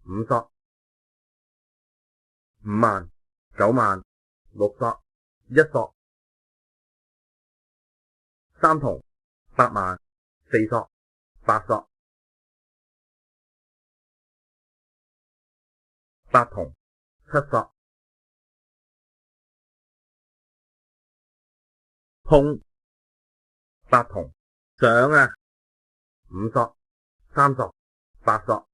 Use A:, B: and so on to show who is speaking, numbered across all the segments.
A: 五索，五萬，九萬，六索，一索，三銅，八萬，四索，八索，八銅，七索，碰，八銅，上啊，五索，三索，八索，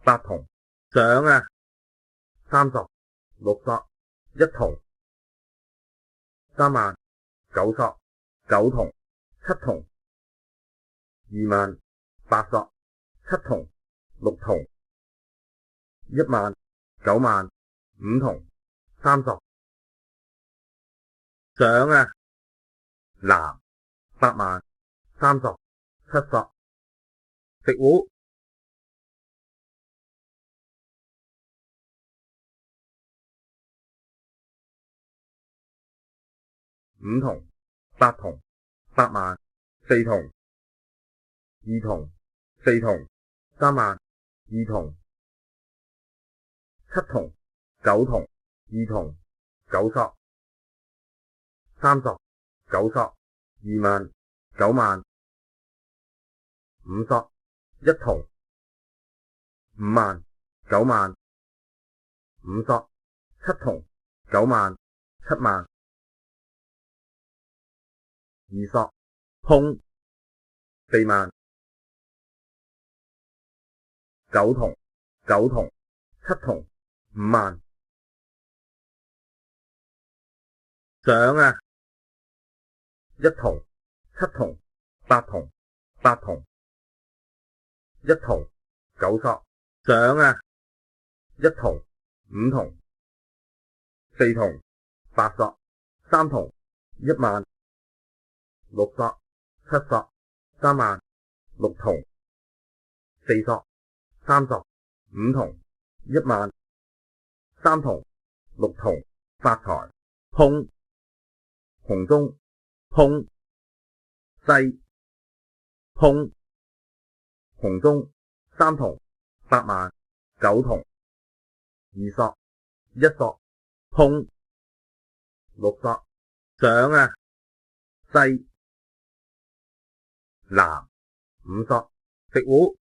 A: 八銅，上啊，三索，六索，一銅，三萬，九索，九銅，七銅，二萬，八索，七銅，六銅，一萬，九萬，五銅，三索，上啊，藍，八萬，三索，七索，食糊，五銅，八銅，八萬，四銅，二銅，四銅，三萬，二銅，七銅，九銅，二銅，九索，三索，九索，二萬，九萬，五索，一銅，五萬，九萬，五索，七銅，九萬，七萬，二索，碰，四萬，九銅，九銅，七銅，五萬，上啊，一銅，七銅，八銅，八銅，一銅，九索，上啊，一銅，五銅，四銅，八索，三銅，一萬，六索，七索，三萬，六銅，四索，三索，五銅，一萬，三銅，六銅，發財，碰，紅中，碰，西，碰，紅中，三銅，八萬，九銅，二索，一索，碰，六索，上啊，西，藍，五索，食糊。